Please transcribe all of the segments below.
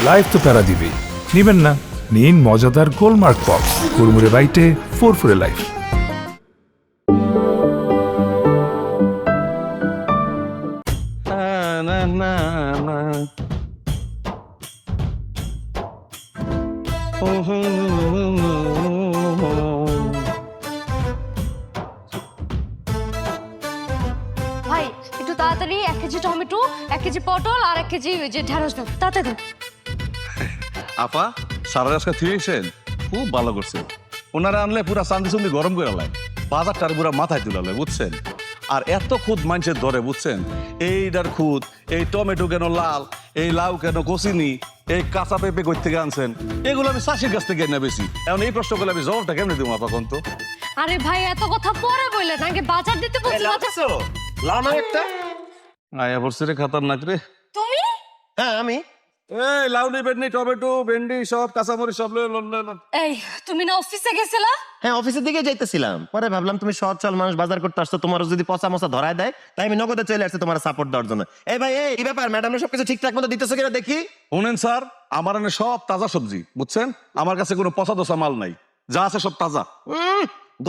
Life তো প্যারা দিবেই, নিবেন না? নিন মজাদার গোলমার্ক পপস, কুড়মুড়ে বাইটে ফুরফুরে লাইফ। ভাই একটু তাড়াতাড়ি 1 কেজি টমেটো, 1 কেজি পটল আর 1 কেজি ওই যে ঢেঁড়স দাও তাড়াতাড়ি। আপা সারা আজকে থিয়েছেন, খুব ভালো করছেন। ওনারা আনলে পুরা চান্দি চুন্দি গরম করে লাই, বাজারটার পুরা মাথায় তুলালে, বুঝছেন? আর এত খুদ মানুষের ধরে, বুঝছেন? এইটার খুদ, এই টমেটো কেন লাল, এই লাউ কেন কচিনি, এই কাঁচা পেঁপে কই থেকে আনছেন, এগুলো আমি চাষির কাছ থেকে এনে বেশি। এখন এই প্রশ্ন করলে আমি জবাবটা কেমনে দেবো আপা কোন তো? আরে ভাই এত কথা পরে বললেন, আগে বাজার দিতে বলছি। লাও না একটা। আয়া পড়ছে রে খাতারনাক রে। তুমি? হ্যাঁ আমি। এই লাউ নি বেডনি টমেটো ভেন্ডি সব কাঁচামরিচ সব লন। এই তুমি না অফিসে গেছিলা? হ্যাঁ অফিসের দিকে যাইতেছিলাম, পরে ভাবলাম তুমি সহজ সরল মানুষ, বাজার করতে আসছো, তোমার যদি পচা মশা ধরায় দেয়, তাই আমি নগদে চলে আসছি তোমার সাপোর্ট দেওয়ার জন্য। এই ভাই এই ব্যাপার, ম্যাডাম সবকিছু ঠিকঠাক মতো দিতেছো কিনা দেখি। শুনেন স্যার, আমার এনে সব তাজা সবজি, বুঝছেন? আমার কাছে কোনো পচা দোষা মাল নাই, যা আছে সব তাজা।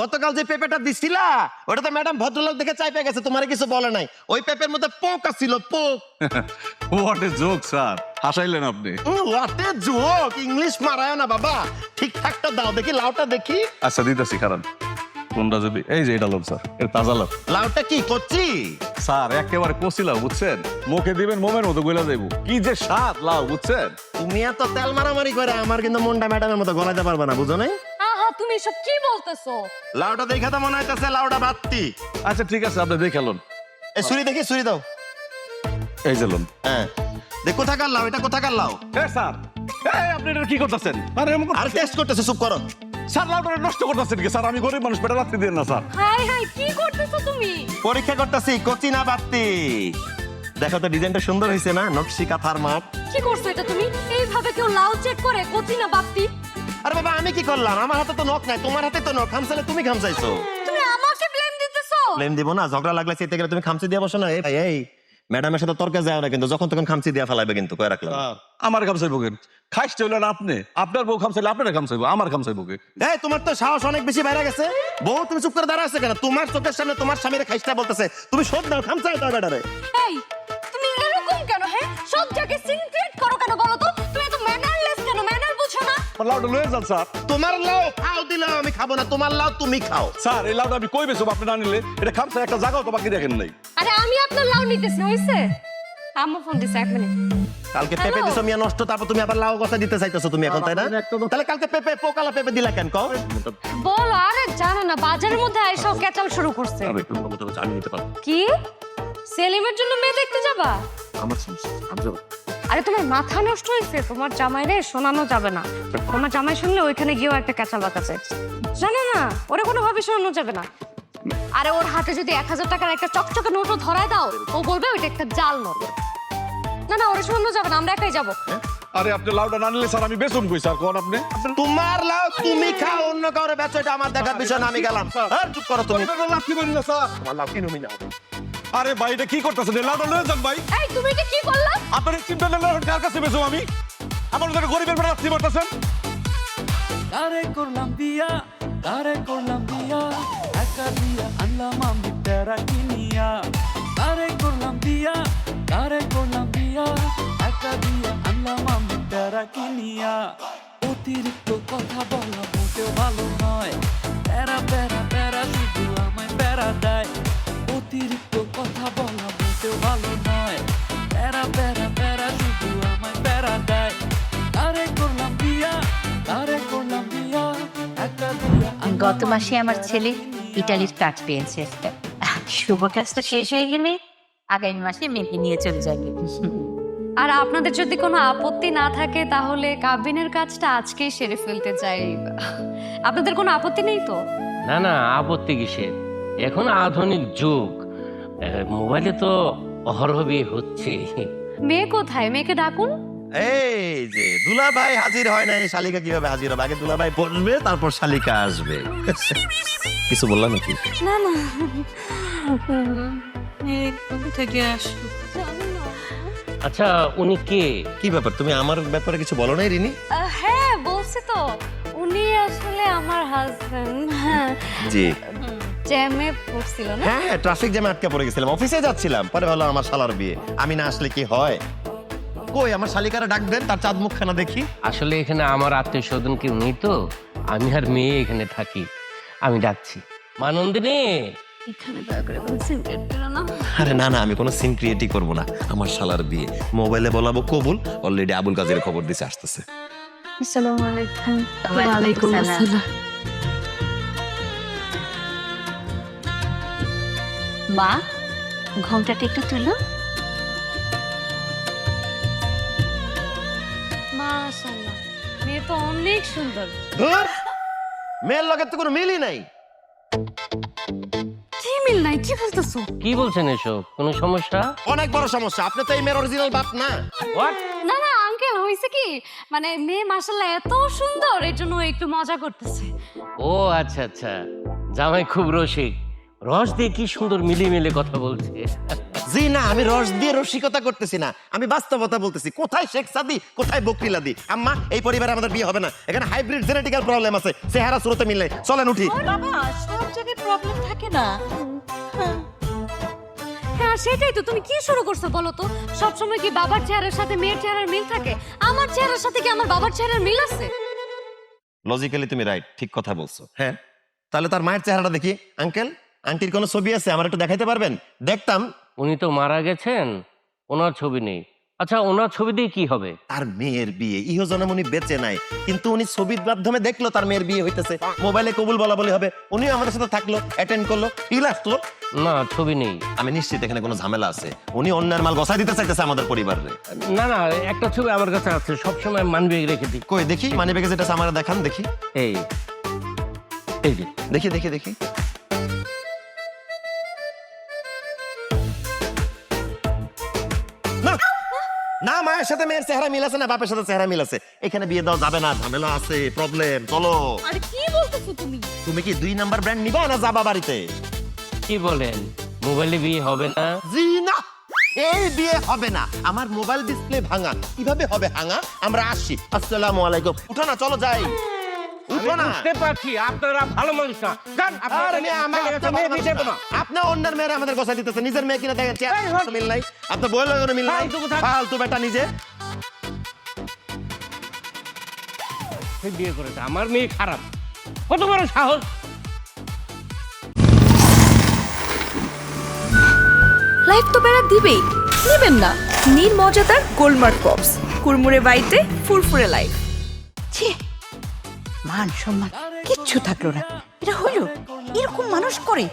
গতকাল যে পেঁপেটা দিছিলা ওটা তো ম্যাডাম ভদ্রলোক দেখে চাইপে গেছে, তোমার কিছু বলে নাই। ওই পেঁপের মধ্যে পোক আছিল, পোক। হোয়াট এ জোক স্যার, হাসাইলেন আপনি। হোয়াট এ জোক, ইংলিশ মারায় না বাবা, ঠিকঠাকটা দাও দেখি, লাউটা দেখি। আচ্ছা দিতেছি, কারণ কোনটা যদি, এই যে এটা লোক স্যার, এটা তাজা লোক। লাউটা কি কচ্ছি? স্যার একেবারে কচি লাউ, বুঝছেন? মুখে দিবেন মোমের মতো গলা যাইব, কি যে স্বাদ লাউ, বুঝছেন? তুমি এত তেল মারামারি করে আমার কিন্তু মনটা ম্যাডামের মতো গলাইতে পারবে না, বুঝো নাই? আহা তুমি সব কি বলতেছো? লাউটা দেখা তো মনে হইতেছে লাউটা বাত্তি। আচ্ছা ঠিক আছে, আপনি দেখে লোন। এই ছুরি দেখি, ছুরি দাও। এই যে লোন। হ্যাঁ দেখ, কোথাকার লাউ এটা, কোথাকার লাউ? স্যার আপনি এটা কি করতেছেন? আর টেস্ট করতেছে, চুপ করো। স্যার লাউটা নষ্ট করতেছেন কি স্যার? আমি গরিব মানুষ, পেটে রাখতে দেন না স্যার। হাই হাই কি করতেছো তুমি? পরীক্ষা করতেছি কচি না বাত্তি। দেখো তো ডিজাইনটা সুন্দর হয়েছে না, নকশি কাঁথার মাপ। কি করছো এটা তুমি? এইভাবে কেউ লাউ চেক করে কচি না বাপ্তি? আরে বাবা আমি কি করলাম? আমার হাতে তো নখ নাই, তোমার হাতে তো নখ। খামসালে তুমি খামসাইছো। তুমি আমাকে ব্লেম দিতেছো? ব্লেম দিব না, ঝগড়া লাগলে চেতে গেলে তুমি খামসি দিয়ে বসো না। এই ভাই এই ম্যাডামের সাথে তর্কে যায় না কিন্তু, যখন তখন খামসি দিয়ে ফেলাইবে কিন্তু, কয়ে রাখলাম। আমার খামসাইব কেন? খাইতে হইলেন আপনি, আপনার বউ খামসাইলে আপনারা খামসাইব, আমার খামসাইব কে? এই তোমার তো সাহস অনেক বেশি বাইরে গেছে। বউ তুমি চুপ করে দাঁড়া আছে কেন? তোমার চোখের সামনে তোমার স্বামীরে খাইস্তা বলতেছে, তুমি শোধ নাও, খামসাই দাও ম্যাডামে। এই তুমি এরকম কেন? হ্যাঁ সব জায়গায় সিনক্রেট করো কেন বলো তো? তুমি এত ম্যানারলেস কেন? ম্যানার বুঝো না? লাউটা লয়ে যান স্যার। তোমার লাউ খাও দিলাম, আমি খাবো না। তোমার লাউ তুমি খাও। স্যার এই লাউটা আমি কই বেচব? আপনি না নিলে এটা খামসাই একটা জায়গাও তো বাকি দেখেন নাই। আরে আমি আপনার লাউ নিতেছি, হইছে? আম্মু ফোন দিছে, 1 মিনিট। কালকে পেঁপে Hello? দিছো মিয়া নষ্ট, তারপর তুমি আবার লাউ কথা দিতে চাইতেছো তুমি এখন, তাই না? তাহলে কালকে পেঁপে পোকালা পেঁপে দিলা কেন কও? বলো। আরে জানো না বাজারের মধ্যে আইসা কেচাল শুরু করছে। আমি নিতে পারবো। কি সেলিমের জন্য মেয়ে দেখতে যাবা? আমার সমস্যা, আমি যাবো। আরে তোমার মাথা নষ্ট হয়েছে, তোমার জামাইরে শোনানো যাবে না। তোমার জামাই শুনলে ওইখানে গিয়েও একটা কেচাল বাতাছে, জানো না? ওরে কোনোভাবে শোনানো যাবে না। আরে ওর হাতে যদি 1000 টাকার একটা চকচকে নোটও ধরায় দাও, ও বলবে ওইটা একটা জাল নোট। না না ওরে শোনানো যাবে না, আমরা একাই যাবো। আরে আপনি লাউটা না নিলে স্যার আমি বেচুন কই স্যার? কোন আপনি? তোমার লাউ তুমি খাও, অন্য কাউরে বেচো, এটা আমার দেখার বিষয় না, আমি গেলাম। আর চুপ করো তুমি। লাভ কি বলি না স্যার? আমার লাউ কিনুমি না। আরে ভাই এটা কি করতেছেন? লাউটা লয়ে যান ভাই। এই তুমি এটা কি করলা? আপনার সিম্পল লাউটা কার কাছে বেচো আমি? আমার মতো গরিবের পেটে রাখতে পারতেছেন? তারে করলাম বিয়া, তারে করলাম বিয়া, একা দিয়া আনলাম আমি তেরা কিনিয়া। তারে করলাম বিয়া, তারে করলাম বিয়া, একা দিয়া আনলাম আমি তেরা কিনিয়া। অতিরিক্ত কথা বলা মোটেও ভালো নয়, প্যারা প্যারা প্যারা শুধু আমায় প্যারা দেয়। অতিরিক্ত কথা বলা মোটেও ভালো নয়, প্যারা প্যারা প্যারা শুধু আমায় প্যারা দেয়। তারে করলাম বিয়া, তারে করলাম বিয়া, একা দিয়া গত মাসে আমার ছেলে ইটালির কাজ পেয়েছে। শুভ কাজটা শেষ হয়ে গেলে আগামী মাসে মেয়েকে নিয়ে চলে যাবে। আর আপনাদের যদি কোনো আপত্তি না থাকে তাহলে কাবিনের কাজটা আজকেই সেরে ফেলতে চাই। আপনাদের কোনো আপত্তি নেই তো? না না, আপত্তি কিসের? এখন আধুনিক যুগ, মোবাইলে তো অহরহ বিয়ে হচ্ছে। মেয়ে কোথায়? মেয়েকে ডাকুন। এই যে দুলাভাই হাজির হয় না, এই শালিকা কিভাবে হাজির হবে? আগে দুলাভাই বসবে, তারপর শালিকা আসবে। কিছু বললাম নাকি? না না থেকে আসো। আচ্ছা উনি কে? কি ব্যাপার, তুমি আমার ব্যাপারে কিছু বলো নাই রিনি? হ্যাঁ বলছি তো, উনি আসলে আমার হাজবেন্ড। হ্যাঁ, জি। জ্যামে পড়ছিল না? হ্যাঁ, ট্রাফিক জ্যামে আটকে পড়ে গেছিলাম, অফিসে যাচ্ছিলাম, পরে ভালো আমার শালার বিয়ে, আমি না আসলে কি হয়? কই আমার শালিকারা ডাক দেন, তার চাঁদ মুখখানা দেখি। আসলে এখানে আমার আত্মীয় স্বজন কেউ নেই তো, আমি আর মেয়ে এখানে থাকি, আমি ডাকছি। মা নন্দিনী, এখানে দয়া করে কোনো সিগারেট দিল না। আরে না না, আমি কোনো সিন ক্রিয়েটই করবো না, আমার শালার বিয়ে, মোবাইলে বলাবো কবুল, অলরেডি আবুল কাজের খবর দিছে আসতেছে। আসসালামু আলাইকুম। ওয়ালাইকুম আসসালাম। মা, ঘোমটাটা একটু তুলো। মাশাআল্লাহ, মেয়ে তো অনেক সুন্দর। ধুর, মেয়ের লগে তো কোনো মিলই নাই। কি মিল নাই, কি বলতেছো? কি বলছেন এসব? কোনো সমস্যা? অনেক বড় সমস্যা, আপনি তো এই মেয়ের অরিজিনাল বাপ না। হোয়াট? না না আঙ্কেল, হয়েছে কি, মানে মেয়ে মাশাআল্লাহ এত সুন্দর, এর জন্য ও একটু মজা করতেছে। ও আচ্ছা আচ্ছা, জামাই খুব রসিক, রস দিয়ে কি সুন্দর মিলিয়ে মিলে কথা বলছে। জি না, আমি রস দিয়ে রসিকতা করতেছি না, আমি বাস্তবতা বলতেছি। কোথায় শেখ সাদি, কোথায় বকরিলাদি? আম্মা, এই পরিবারে আমাদের বিয়ে হবে না, এখানে হাইব্রিড জেনেটিক্যাল প্রবলেম আছে, চেহারা সুরতে মিললে। চলেন উঠি। বাবা, সব জায়গায় প্রবলেম থাকে না। হ্যাঁ সেটাই তো, তুমি কি শুরু করছো বলো তো? সবসময় কি বাবার চেহারার সাথে মেয়ের চেহারার মিল থাকে? আমার চেহারার সাথে কি আমার বাবার চেহারার মিল আছে? লজিক্যালি তুমি রাইট, ঠিক কথা বলছো। হ্যাঁ, তাহলে তার মায়ের চেহারাটা দেখি। আঙ্কেল, আন্টির কোনো ছবি আছে আমার একটু দেখাইতে পারবেন? দেখতাম। উনি তো মারা গেছেন, ওনার ছবি নেই। আচ্ছা ওনার ছবি দিয়ে কি হবে? তার মেয়ের বিয়ে, ইহ জনম উনি বেঁচে নাই, কিন্তু উনি ছবির মাধ্যমে দেখলো তার মেয়ের বিয়ে হইতেছে, মোবাইলে কবুল বলা বলি হবে, উনিও আমাদের সাথে থাকলো, অ্যাটেন্ড করলো, ফিল আসলো। না, ছবি নেই। আমি নিশ্চিত এখানে কোনো ঝামেলা আছে, উনি অন্যের মাল গসাই দিতে চাইতেছে আমাদের পরিবারে। না না, একটা ছবি আমার কাছে আছে, সবসময় মানবেগ রেখে দিই। কই দেখি, মানি ব্যাগে যেটা আছে আমার দেখান দেখি। এই এই যে দেখি দেখি দেখি। না না, মায়ের সাথে মেয়ের চেহারা মিল আছে না, বাপের সাথে চেহারা মিল আছে, এখানে বিয়ে দেওয়া যাবে না, ঝামেলা আছে, প্রবলেম। চলো। আরে কি বলতেছো তুমি? তুমি কি 2 নাম্বার ব্র্যান্ড নিবা না যাবা বাড়িতে? কি বলেন, মোবাইলে বিয়ে হবে না? জি না, এই বিয়ে হবে না, আমার মোবাইল ডিসপ্লে ভাঙা, কিভাবে হবে ভাঙা? আমরা আসি। আসসালামু আলাইকুম। উঠো না, চলো যাই। উঠো না। বুঝতে পারছি আপনারা ভালো মানুষ না। যান, আপনারা আরে মেয়ে, আমার ছেলের কাছে মেয়ে দিতে হবে না। আপনি অন্যের মেয়েরা আমাদের গোসা দিতেছে, নিজের মেয়ে কিনা দেখেন চেহারা মিল নাই, আপনার বইয়ের লগে মিল নাই, ফালতু কথা। ফালতু বেটা নিজে। সে বিয়ে করেছে, আমার মেয়ে খারাপ, কত বড় সাহস! লাইফ তো বেড়া দিবেই, নেবেন না? নীল মজাদার গোলমার্ক পপস, কুরমুরে বাইতে ফুরফুরে লাইফ। ছি, মান সম্মান কিচ্ছু থাকলো না। এটা হলো, এরকম মানুষ করে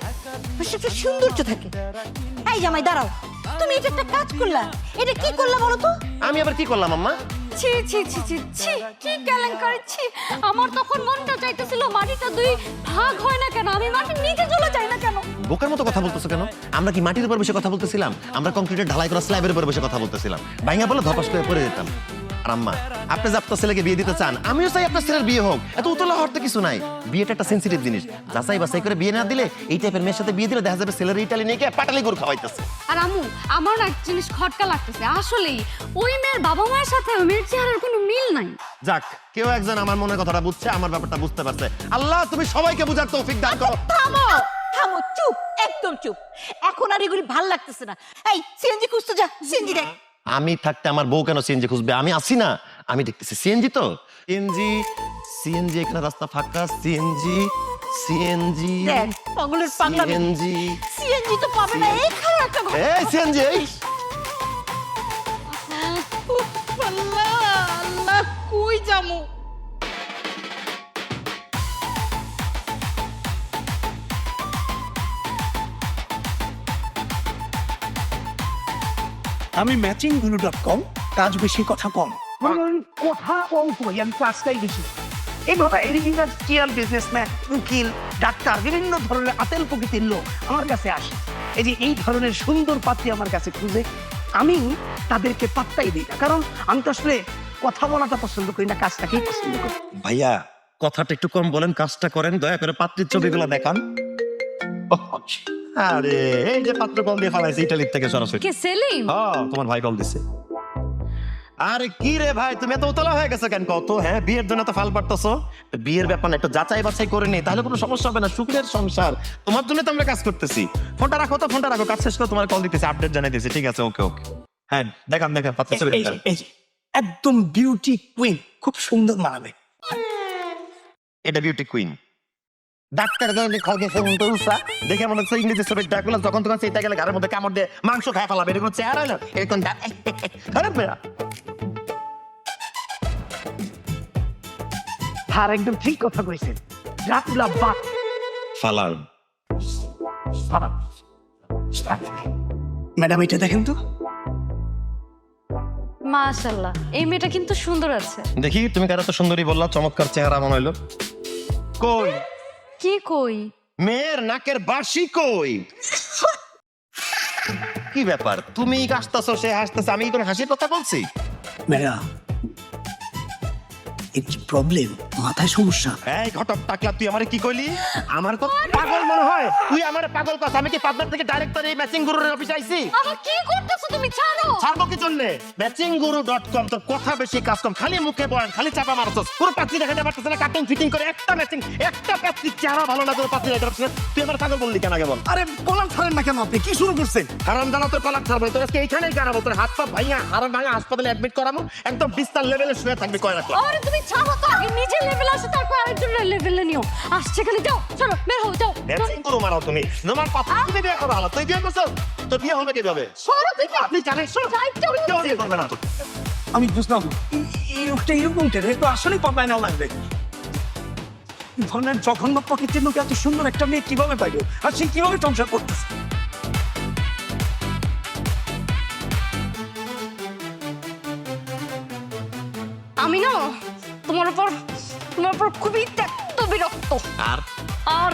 মানুষের একটা সৌন্দর্য থাকে। এই জামাই দাঁড়াও, তুমি এটা একটা কাজ করলা, এটা কি করলা বলো তো? আমি আবার কি করলাম আম্মা? ছি ছি ছি ছি ছি, কি কেলেঙ্কারি! ছি, আমার তখন মনটা চাইতেছিল মাটিটা 2 ভাগ হয় না কেন, আমি মাটির নিচে চলে যাই না কেন? বোকার মতো কথা বলতেছো কেন? আমরা কি মাটির উপর বসে কথা বলতেছিলাম? আমরা কংক্রিটের ঢালাই করা স্ল্যাবের উপর বসে কথা বলতেছিলাম, ভাঙা বলে ধপাস করে পড়ে যেতাম। আর আম্মা, আপনি যে আপনার ছেলেকে বিয়ে দিতে চান, আমিও চাই আপনার ছেলের বিয়ে হোক, এত উতলা হওয়ার তো কিছু নাই। বিয়েটা একটা সেন্সিটিভ জিনিস, যাচাই বাছাই করে বিয়ে না দিলে, এই টাইপের মেয়ের সাথে বিয়ে দিলে দেখা যাবে ছেলের ইটালি নিয়ে গিয়ে পাটালি গরু খাওয়াইতেছে। আর আম্মু, আমার না একটা জিনিস খটকা লাগতেছে, আসলেই ওই মেয়ের বাবা মায়ের সাথে ওই মেয়ের চেহারার কোনো মিল নাই। যাক, কেউ একজন আমার মনের কথাটা বুঝছে, আমার ব্যাপারটা বুঝতে পারছে। আল্লাহ তুমি সবাইকে বুঝার তৌফিক দান করো। থামো, থামো, চুপ, একদম চুপ। এখন আর এগুলি ভাল লাগতেছে না। এই সিএনজি খুঁজতে যা, সিএনজি দেখ। আমি থাকতে আমার বউ কেন সিএনজি খুঁজবে? আমি আসি না, আমি দেখতেছি সিএনজি তো, সিএনজি সিএনজি, এখানে রাস্তা ফাঁকা, সিএনজি সিএনজি দেখ, পাগলের পাগলামি। সিএনজি সিএনজি তো পাবে না, এইখানে একটা ঘর। এই সিএনজি এই উফ, আল্লাহ, আল্লাহ, কই যামু? আমি matchingvulu.com, কাজ বেশি কথা কম। কথা কম কই, আমি কাজটাই বেশি। এইভাবে ইন্ডাস্ট্রিয়াল বিজনেসম্যান, উকিল, ডাক্তার, বিভিন্ন ধরনের আতেল প্রকৃতির লোক আমার কাছে আসে। এই যে এই ধরনের সুন্দর পাত্রী আমার কাছে খুঁজে, আমি তাদেরকে পাত্তাই দিই না, কারণ আমি তো আসলে কথা বলাটা পছন্দ করি না, কাজটাকেই পছন্দ করি। ভাইয়া, কথাটা একটু কম বলেন, কাজটা করেন, দয়া করে পাত্রীর ছবিগুলো দেখান। আরে এই যে পাত্র কল দিয়ে ফেলাইছে ইটালির থেকে সরাসরি। কে সেলিম? হ্যাঁ, তোমার ভাই কল দিছে। আরে কি রে ভাই, তুমি এত উতলা হয়ে গেছো কেন কত? হ্যাঁ, বিয়ের জন্য তো ফাল পারতেছো। বিয়ের ব্যাপার না, একটু যাচাই বাছাই করে নি, তাহলে কোনো সমস্যা হবে না। সুখের সংসার, তোমার জন্য তো আমরা কাজ করতেছি। ফোনটা রাখো তো, ফোনটা রাখো, কাজ শেষ করে তোমার কল দিতেছি, আপডেট জানাইতেছি। ঠিক আছে, ওকে ওকে। হ্যাঁ, দেখান এই যে, একদম বিউটি কুইন, খুব সুন্দর মানাবে। এটা বিউটি কুইন। ডাক্তার খালকে ফোন তুলসা দেখে মনে হচ্ছে ইংরেজি ছবির ডাকুলা, যখন তখন সেইটা গেলে ঘরের মধ্যে কামড় দিয়ে মাংস খায় ফেলাবে, এরকম চেহারা হলো এরকম খারাপ বেড়া। আর একদম ঠিক কথা কইছেন, ড্রাকুলা বাট ফালার। ম্যাডাম এটা দেখেন তো। মাশাআল্লাহ, এই মেয়েটা কিন্তু সুন্দর আছে। দেখি তুমি কারা তো সুন্দরী বললা, চমৎকার চেহারা মনে হইলো। কই কি কই? মেয়ের নাকের বাসি কই? কি ব্যাপার, তুমি হাসতেছো সে হাসতেছে, আমি কোনো হাসির কথা বলছি? ম্যাডাম এর কি প্রবলেম, মাথায় সমস্যা? এই ঘটক টাকলা, তুই আমারে কি কইলি? আমার তো পাগল মনে হয়, তুই আমারে পাগল কথা। আমি কি পাবনা থেকে ডাইরেক্ট তোর এই ম্যাচিং গুরুর অফিসে আইছি? আবার কি করতেছো তুমি? ছাড়ো। ছাড়বো কি জন্যে? matchingguru.com, তোর কথা বেশি কাজ কম, খালি মুখে বয়ান, খালি চাপা মারছস। পুরো পাত্রী দেখাতে পারতেছ না, কাটিং ফিটিং করে একটা ম্যাচিং, একটা পাত্রী চেহারা ভালো না তোর পাত্রী দেখাতে পারছিস। তুই আমার পাগল বললি কেন আগে বল? আরে কলাম ছাড়েন না কেন, আপনি কি শুরু করছেন? হারাম জানা তোর কলার ছাড়বো, তোর আজকে এইখানেই গাড়াবো, তোর হাত পা ভাঙা হারাম ভাঙা হাসপাতালে অ্যাডমিট করাবো, একদম বিস্তার লেভেলে শুয়ে থাকবি কয় রাখলাম। আরে তুমি ছাড়ো তো, আগে নিজে লেভেল আসো, তারপর আরেকজনের লেভেলে নিও। আসছে খালি, যাও চলো বের হও, যাও। ম্যাচিংগুরু মারাও তুমি, তোমার পাত্রী তুমি বিয়ে করো ভালো, তুই বিয়ে করছো, তোর বিয়ে হবে কিভাবে? সরো তুমি। আপনি জানেন সব বিয়ে করবে না তো। আমি বুঝলাম এই লোকটা এরকম কেন, তো আসলেই পাবনায় নেওয়া লাগবে। ধরনের জঘন্য প্রকৃতির লোক এত সুন্দর একটা মেয়ে কিভাবে পাইলো, আর সে কিভাবে সংসার করতেছে? আমি না তোমার উপর খুবই ত্যক্ত বিরক্ত আর আর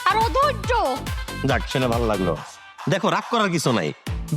আর অধৈর্য। যাক, শুনে ভালো লাগলো। দেখো, রাগ করার কিছু নাই,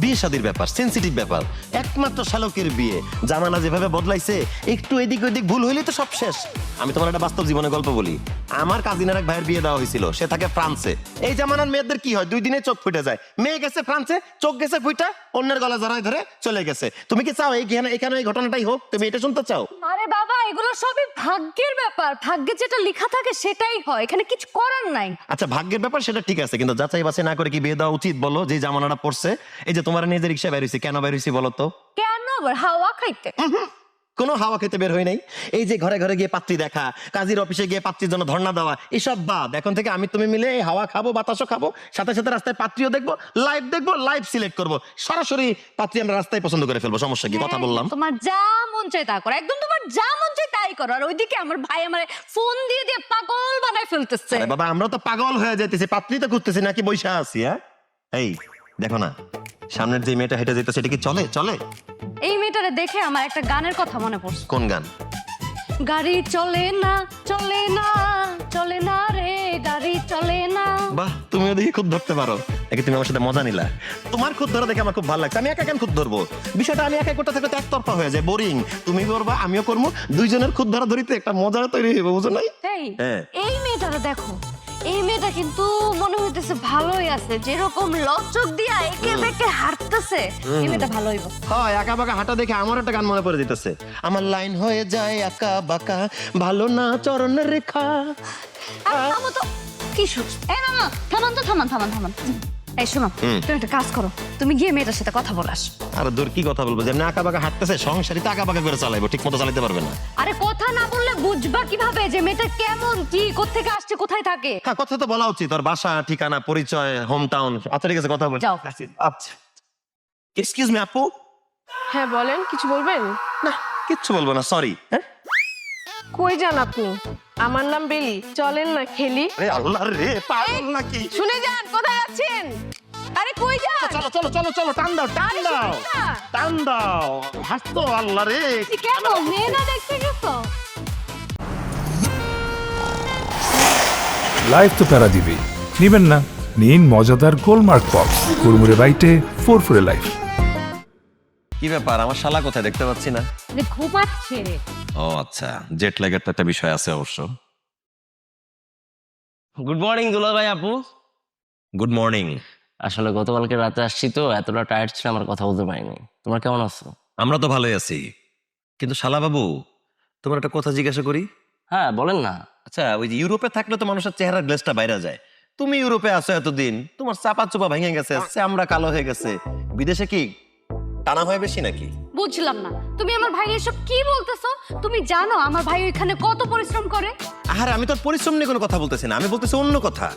বিয়ে শাদীর ব্যাপার, সেন্সিটিভ ব্যাপার, একমাত্র শালকের বিয়ে। জামানা যেভাবে বদলাইছে, একটু এদিক ওদিক ভুল হইলে তো সব শেষ। আমি তোমার একটা বাস্তব জীবনে গল্প বলি। আমার কাজিনের এক ভাইয়ের বিয়ে দেওয়া হয়েছিল, সে থাকে ফ্রান্সে। এই জামানার মেয়েদের কি হয়, 2 দিনে চোখ ফুটে যায়। মেয়ে গেছে ফ্রান্সে, চোখ গেছে ফুইটা, অন্যের গলা জড়ায় ধরে চলে গেছে। তুমি কি চাও এখানে এই ঘটনাটাই হোক? তুমি এটা শুনতে চাও? আরে বাবা, এগুলো সবই ভাগ্যের ব্যাপার, ভাগ্যে যেটা লেখা থাকে সেটাই হয়, এখানে কিছু করার নাই। আচ্ছা, ভাগ্যের ব্যাপার সেটা ঠিক আছে, কিন্তু যাচাই বাছাই না করে কি বিয়ে দেওয়া উচিত বলো? যে জামানাটা পড়ছে, এই যে তোমার নিয়ে যে রিক্সা বের হয়েছি, কেন বের হয়েছি বলো তো? কেন আবার হাওয়া খাইতে? কোনো হাওয়া খেতে বের হই নাই। এই যে ঘরে ঘরে গিয়ে পাত্রী দেখা, কাজীর অফিসে গিয়ে পাত্রীর জন্য ধর্ণা দেওয়া, এসব বাদ। এখন থেকে আমি তুমি মিলে এই হাওয়া খাবো, বাতাসও খাবো, সাথে সাথে রাস্তায় পাত্রীও দেখবো, লাইভ সিলেক্ট করবো, সরাসরি পাত্রী আমরা রাস্তায় পছন্দ করে ফেলবো। সমস্যা কি? কথা বললাম। তোমার যা মন চায় তা করো, একদম তোমার যা মন চায় তাই করো। আর ওইদিকে আমার ভাই আমার ফোন দিয়ে দিয়ে পাগল বানায় ফেলতেছে। আরে বাবা, আমরা তো পাগল হয়ে যাইতেছি, পাত্রী তো খুঁজতেছি, নাকি বৈশা আছি? হ্যাঁ, এই দেখো না, সামনের যে মেয়েটা হেঁটে যেতেছে, সেটা কি চলে? এই মেয়েটারে দেখে আমার একটা গানের কথা মনে পড়ছে। কোন গান? গাড়ি চলে না চলে না চলে না রে, গাড়ি চলে না। বাহ, তুমি ওদিকে খুদ ধরতে পারো, নাকি তুমি আমার সাথে মজা নিলা? তোমার খুদ ধরা দেখে আমার খুব ভালো লাগছে। আমি একা কেন খুদ ধরবো? বিষয়টা আমি একা করতে থাকলে তো একতরফা হয়ে যায়, বোরিং। তুমি করবা, আমিও করবো, দুইজনের খুদ ধরা ধরিতে একটা মজা তৈরি হইবে, বুঝো নাই? হ্যাঁ। এই মেয়েটারে দেখো, এই মেয়েটা কিন্তু মনে হইতেছে ভালোই আছে, যেরকম লচক দিয়া একে বেঁকে হাঁটতেছে, এই মেয়েটা ভালো হইব। হয়, আঁকা বাঁকা হাঁটা দেখে আমার একটা গান মনে পড়ে দিতেছে। আমার লাইন হয়ে যায় আঁকা বাঁকা, ভালো না চরণ রেখা। থামো তো, কি শুনছ? এই মামা, থামান। এই শোনো, তুমি একটা কাজ করো, তুমি গিয়ে মেয়েটার সাথে কথা বলাস। আর দূর কি কথা বলবো? যেমন আঁকা বাঁকা হাঁটতেছে, সংসারিতে আঁকা বাঁকা করে চালাইবো, ঠিক মতো চালাতে পারবে না। আরে কথা না বললে বুঝবা কিভাবে যে মেয়েটা কেমন, কি, কোত্থেকে আসছে, কোথায় থাকে? হ্যাঁ, কথা তো বলা উচিত, ওর বাসা, ঠিকানা, পরিচয়, হোম টাউন। আচ্ছা ঠিক আছে, কথা বল। যাও। আচ্ছা, এক্সকিউজ মি আপু। হ্যাঁ বলেন, কিছু বলবেন? না, কিচ্ছু বলবো না, সরি। হ্যাঁ, কই যান আপনি? আমার নাম বেলি, চলেন না খেলি। আরে আল্লাহ রে, পাগল নাকি? শুনে যান, কোথায় আছেন? আরে কই যান? চলো, টান দাও। হাসতো, আল্লাহ রে। কেন মেয়ে না দেখতে গেছো? লাইফ তো প্যারা দিবেই, নিবেন না? নিন মজাদার গোলমার্ক পপস, কুড়মুড়ে বাইটে ফুরফুরে লাইফ। কি ব্যাপার, আমার শালা কোথায় দেখতে পাচ্ছি না? ঘুমাচ্ছে। ও আচ্ছা, জেট ল্যাগের তো একটা বিষয় আছে অবশ্য। গুড মর্নিং দুলা ভাই আপু। Good morning. আসলে গতকালকে রাতে আসছি তো, এতটা টায়ার্ড ছিল আমার কথা বলতে পারিনি। তোমরা কেমন আছো? আমরা তো ভালোই আছি, কিন্তু শালা বাবু তোমার একটা কথা জিজ্ঞাসা করি। হ্যাঁ বলেন না। আচ্ছা, ওই যে ইউরোপে থাকলে তো মানুষের চেহারার গ্লেজটা বাইরে যায়। তুমি ইউরোপে আছো এতদিন, তোমার চাপা চোপা ভেঙে গেছে, আমরা কালো হয়ে গেছে। বিদেশে কি টানা হয় বেশি নাকি? বুঝলাম না, তুমি আমার ভাই এসব কি বলতেছো? তুমি জানো আমার ভাই ওইখানে কত পরিশ্রম করে? আরে আমি তো আর পরিশ্রম নিয়ে কোনো কথা বলতেছি না, আমি বলতেছি অন্য কথা।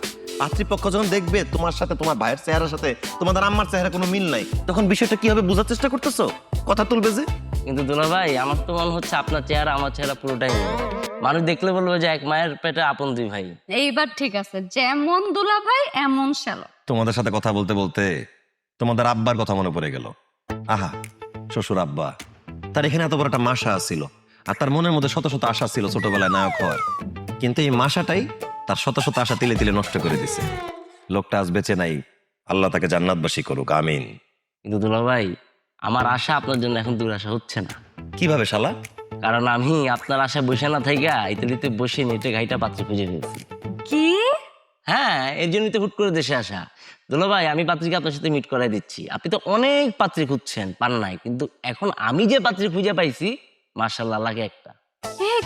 পাত্রীপক্ষ যখন দেখবে তোমার সাথে তোমার ভাইয়ের চেহারার সাথে তোমাদের আম্মার চেহারা কোনো মিল নাই, তখন বিষয়টা কি হবে বোঝার চেষ্টা করতেছো? কথা তুলবে যে। কিন্তু দুলা ভাই আমার তো মনে হচ্ছে আপনার চেহারা আমার চেহারা পুরোটাই মিল। মানুষ দেখলে বলবে যে এক মায়ের পেটে আপন দুই ভাই। এইবার ঠিক আছে, যেমন দুলা ভাই এমন শ্যালো। তোমাদের সাথে কথা বলতে বলতে তোমাদের আব্বার কথা মনে পড়ে গেল। আহা, শ্বশুর আব্বা, তার এখানে এত বড় একটা মাসা ছিল, আর তার মনের মধ্যে শত শত আশা ছিল ছোটবেলায় নায়ক হওয়ার। কিন্তু এই মাসাটাই তার শত শত আশা তিলে তিলে নষ্ট করে দিছে। লোকটা আজ বেঁচে নাই, আল্লাহ তাকে জান্নাতবাসী করুক, আমিন। কিন্তু দুলা ভাই আমার আশা আপনার জন্য এখন দুরাশা হচ্ছে না। কিভাবে শালা? কারণ আমি আপনার আশায় বসে না থাইকা ইতালিতে বসে নেটে ঘাইটা পাত্রী খুঁজে ফেলছি। কি? হ্যাঁ, এর জন্যই তো হুট করে দেশে আসা। দুলা ভাই আমি পাত্রীকে আপনার সাথে মিট করাই দিচ্ছি। আপনি তো অনেক পাত্রী খুঁজছেন, পান নাই, কিন্তু এখন আমি যে পাত্রী খুঁজে পাইছি মাশাআল্লাহ লাগে একটা।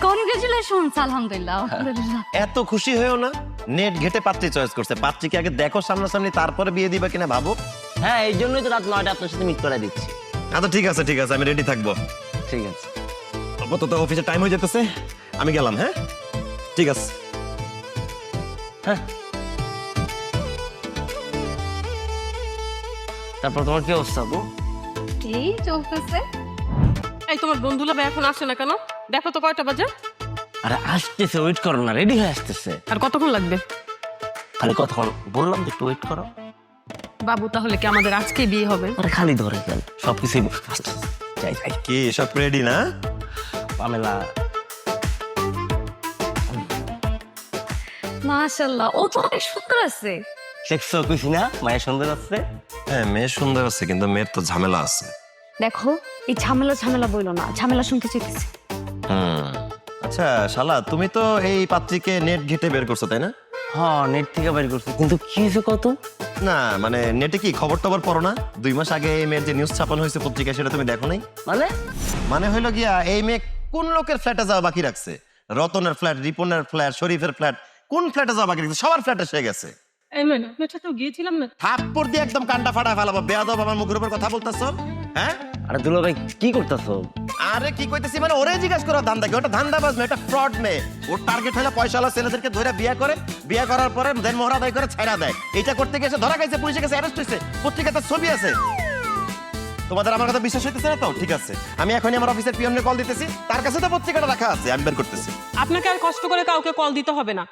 কনগ্রাচুলেশনস, আলহামদুলিল্লাহ আলহামদুলিল্লাহ। এত খুশি হয়েও না, নেট ঘেটে পাত্রী চয়েস করছে। পাত্রীকে আগে দেখো সামনাসামনি, তারপরে বিয়ে দিবা কিনা ভাবো। হ্যাঁ, এই জন্যই তো রাত 9টায় আপনার সাথে মিট করাই দিচ্ছি। আচ্ছা ঠিক আছে ঠিক আছে, আমি রেডি থাকবো। ঠিক আছে। আপাতত অফিসে টাইম হয়ে যেতেছে, আমি গেলাম। হ্যাঁ ঠিক আছে। হ্যাঁ, তারপর তোমার কি অবস্থা আপু? এই চলতেছে। এই তোমার বন্ধুলা ভাই এখন আসে না কেন? দেখো তো কয়টা বাজে। আরে আসতেছে, ওয়েট করো না, রেডি হয়ে আসতেছে। আর কতক্ষণ লাগবে? খালি কতক্ষণ বললাম তো, একটু ওয়েট করো। বাবু তাহলে কি আমাদের আজকে বিয়ে হবে? আরে খালি ধরে গেল সবকিছুই যাই যাই। কি সব রেডি না? পামেলা মাশাআল্লাহ, ও তো অনেক সুন্দর আছে। দেখছো কইছি না মায়ের সুন্দর আছে? হ্যাঁ, মেয়ে সুন্দর আছে, কিন্তু মেয়ের তো ঝামেলা আছে। দেখো, এই ঝামেলা ঝামেলা বইলো না, ঝামেলা শুনতে চাইতেছি। আচ্ছা শালা, তুমি তো এই পাত্রীকে নেট ঘেটে বের করছো তাই না? হ্যাঁ, নেট থেকে বের করছি, কিন্তু কি হয়েছে কত? না মানে নেটে কি খবর টবর পড়ো না? 2 মাস আগে এই মেয়ের যে নিউজ ছাপানো হয়েছে পত্রিকায়, সেটা তুমি দেখো নাই? মানে হইলো গিয়া এই মেয়ে কোন লোকের ফ্ল্যাটে যাওয়া বাকি রাখছে? রতনের ফ্ল্যাট, রিপনের ফ্ল্যাট, শরীফের ফ্ল্যাট, কোন ফ্ল্যাটে যাওয়া বাকি রাখছে? সবার ফ্ল্যাটে সে গেছে। এই মেয়ে আপনার সাথেও গিয়েছিলাম না? থাপ্পড় দিয়ে একদম কান্ডা ফাটা ফেলাবো। বেয়াদব, আমার মুখের উপর কথা বলতেছো? হ্যাঁ, আরে দুলা ভাই কি করতেছো? আরে কি কইতেছি মানে, ওরে জিজ্ঞাসা করো ধান্দা কি? ওটা ধান্দাবাজ মেয়ে, এটা ফ্রড মেয়ে। ওর টার্গেট হলো পয়সাওয়ালা ছেলেদেরকে ধরে বিয়ে করে, বিয়ে করার পরে দেন মোহরা আদায় করে ছাইরা দেয়। এটা করতে গেছে ধরা খাইছে, পুলিশের কাছে অ্যারেস্ট হয়েছে, পত্রিকাতে ছবি আছে। তোমাদের আমার কথা বিশ্বাস হইতেছে না তো? ঠিক আছে, আমি এখনই আমার অফিসের পিয়নকে কল দিতেছি, তার কাছে তো পত্রিকাটা রাখা আছে, আমি বের করতেছি। আপনাকে আর কষ্ট করে কাউকে কল দিতে হবে না।